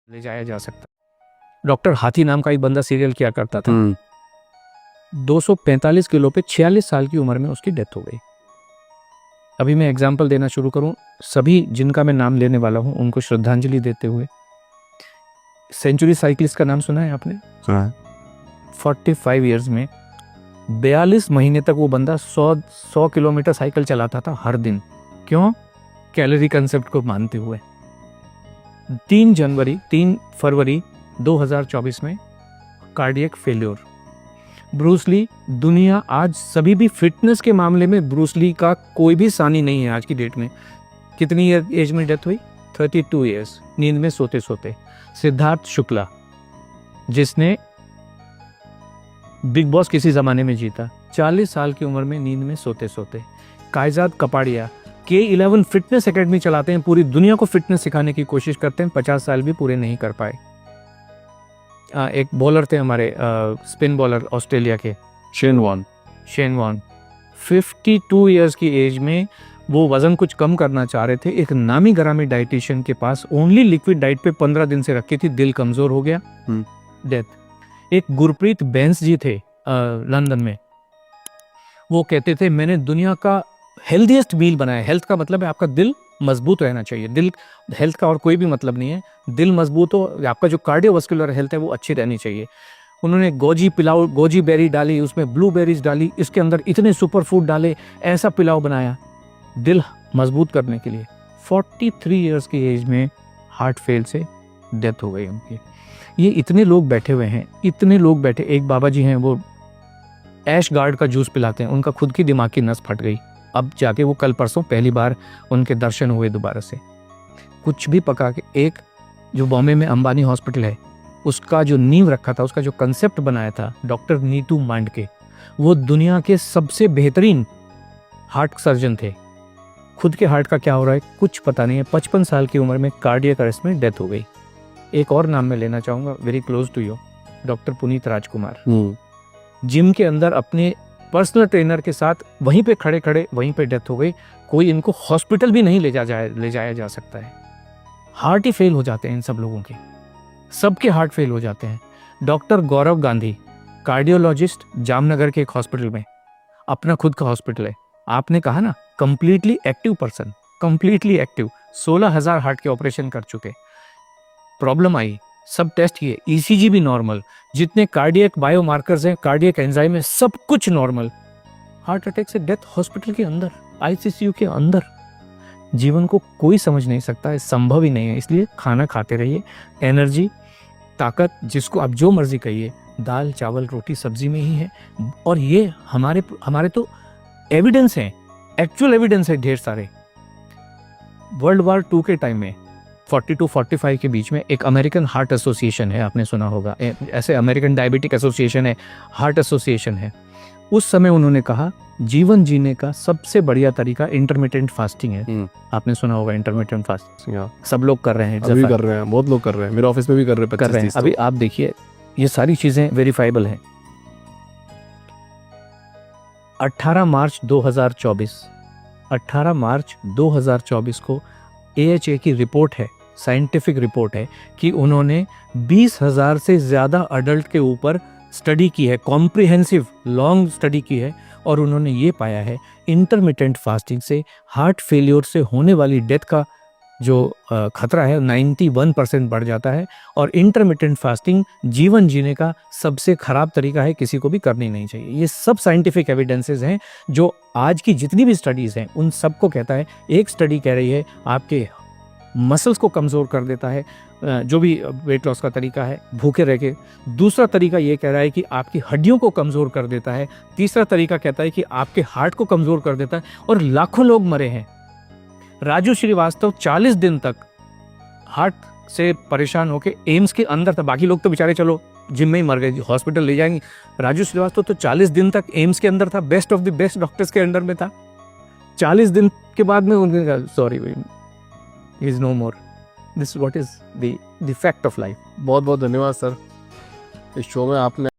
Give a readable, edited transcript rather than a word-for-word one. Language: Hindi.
ले जाया जा सकता। डॉक्टर हाथी नाम का एक बंदा सीरियल किया करता था। 245 किलो पे 46 साल की उम्र में उसकी डेथ हो गई। अभी मैं एग्जाम्पल देना शुरू करूं, सभी जिनका मैं नाम लेने वाला हूं उनको श्रद्धांजलि देते हुए। सेंचुरी साइकिलिस्ट का नाम सुना है आपने? सुना है। 45 इयर्स में 42 महीने तक वो बंदा 100 किलोमीटर साइकिल चलाता था हर दिन। क्यों? कैलोरी कंसेप्ट को मानते हुए। 3 फरवरी 2024 में कार्डियक फेल्योर। ब्रूस ली, दुनिया आज सभी भी फिटनेस के मामले में ब्रूस ली का कोई भी सानी नहीं है आज की डेट में। कितनी एज में डेथ हुई? 32 इयर्स, नींद में सोते सोते। सिद्धार्थ शुक्ला, जिसने बिग बॉस किसी जमाने में जीता, 40 साल की उम्र में नींद में सोते सोते। कायजाद कपाड़िया K11 फिटनेस एकेडमी चलाते हैं, पूरी दुनिया को फिटनेस सिखाने की कोशिश करते हैं, 50 साल भी पूरे नहीं कर पाए। एक बॉलर थे हमारे, स्पिन बॉलर ऑस्ट्रेलिया के, शेन वॉर्न, 52 इयर्स की एज में वो वजन कुछ कम करना चाह रहे थे। एक नामी गरामी डाइटिशियन के पास ओनली लिक्विड डाइट पे 15 दिन से रखी थी, दिल कमजोर हो गया, डेथ। एक गुरप्रीत बैंस जी थे लंदन में, वो कहते थे मैंने दुनिया का हेल्दीएस्ट मील बनाया। हेल्थ का मतलब है आपका दिल मजबूत रहना चाहिए। दिल, हेल्थ का और कोई भी मतलब नहीं है। दिल मजबूत हो, आपका जो कार्डियोवास्कुलर हेल्थ है वो अच्छी रहनी चाहिए। उन्होंने गोजी बेरी डाली, उसमें ब्लूबेरीज डाली, इसके अंदर इतने सुपर फूड डाले, ऐसा पिलाव बनाया दिल मजबूत करने के लिए। 43 इयर्स की एज में हार्ट फेल से डेथ हो गई उनकी। ये इतने लोग बैठे हुए हैं, इतने लोग बैठे। एक बाबा जी हैं, वो ऐश गार्ड का जूस पिलाते हैं, उनका खुद की दिमाग की नस फट गई। अब जाके वो कल परसों पहली बार उनके दर्शन हुए दोबारा से। कुछ भी पका के, एक जो बॉम्बे में अंबानी हॉस्पिटल है, उसका जो नींव रखा था, उसका जो कंसेप्ट बनाया था डॉक्टर नीतू मांडके, वो दुनिया के सबसे बेहतरीन हार्ट सर्जन थे। खुद के हार्ट का क्या हो रहा है कुछ पता नहीं है। 55 साल की उम्र में कार्डियक अरेस्ट में डेथ हो गई। एक और नाम मैं लेना चाहूँगा, very close to you, doctor Puneet Rajkumar. Gym के अंदर अपने पर्सनल ट्रेनर के साथ वहीं पे खड़े खड़े वहीं पे डेथ हो गई। कोई इनको हॉस्पिटल भी नहीं ले जाया जा सकता है। हार्ट ही फेल हो जाते हैं इन सब लोगों के, सबके हार्ट फेल हो जाते हैं। डॉक्टर गौरव गांधी, कार्डियोलॉजिस्ट, जामनगर के एक हॉस्पिटल में, अपना खुद का हॉस्पिटल है। आपने कहा ना completely active person, completely active, 16,000 heart के ऑपरेशन कर चुके। प्रॉब्लम आई, सब टेस्ट किए, ECG भी नॉर्मल, जितने कार्डियक बायोमार्कर्स हैं, कार्डियक एंजाइम है, सब कुछ नॉर्मल। हार्ट अटैक से डेथ हॉस्पिटल के अंदर, ICU के अंदर। जीवन को कोई समझ नहीं सकता है, संभव ही नहीं है। इसलिए खाना खाते रहिए, एनर्जी, ताकत, जिसको आप जो मर्जी कहिए, दाल चावल रोटी सब्जी में ही है। और ये हमारे तो एविडेंस हैं, एक्चुअल एविडेंस है ढेर सारे। वर्ल्ड वॉर 2 के टाइम में 40-45 के बीच में एक अमेरिकन हार्ट एसोसिएशन है, आपने सुना होगा, ऐसे अमेरिकन डायबिटिक एसोसिएशन है, हार्ट एसोसिएशन है। उस समय उन्होंने कहा जीवन जीने का सबसे बढ़िया तरीका इंटरमिटेंट फास्टिंग है। आपने सुना होगा इंटरमिटेंट फास्टिंग, सब लोग कर रहे हैं, अभी कर रहे हैं, बहुत लोग कर रहे हैं, मेरे ऑफिस में भी कर रहे हैं। अभी आप देखिए, ये सारी चीजें वेरीफाइबल हैं। 18 मार्च 2024 को AHA की रिपोर्ट है, साइंटिफिक रिपोर्ट है, कि उन्होंने 20,000 से ज़्यादा अडल्ट के ऊपर स्टडी की है, कॉम्प्रिहेंसिव लॉन्ग स्टडी की है, और उन्होंने ये पाया है इंटरमिटेंट फास्टिंग से हार्ट फेलियर से होने वाली डेथ का जो खतरा है 91% बढ़ जाता है। और इंटरमिटेंट फास्टिंग जीवन जीने का सबसे खराब तरीका है, किसी को भी करनी नहीं चाहिए। ये सब साइंटिफिक एविडेंसेस हैं, जो आज की जितनी भी स्टडीज़ हैं उन सबको कहता है। एक स्टडी कह रही है आपके मसल्स को कमज़ोर कर देता है, जो भी वेट लॉस का तरीका है, भूखे रह के। दूसरा तरीका ये कह रहा है कि आपकी हड्डियों को कमज़ोर कर देता है। तीसरा तरीका कहता है कि आपके हार्ट को कमज़ोर कर देता है। और लाखों लोग मरे हैं। राजू श्रीवास्तव 40 दिन तक हार्ट से परेशान होकर एम्स के अंदर था। बाकी लोग तो बेचारे चलो जिम में ही मर गए, हॉस्पिटल ले जाएंगे। राजू श्रीवास्तव तो 40 दिन तक एम्स के अंदर था, best of the best doctors के अंडर में था। 40 दिन के बाद में उन्होंने कहा sorry, he is no more. This what is the fact of life. बहुत बहुत धन्यवाद सर, इस शो में आपने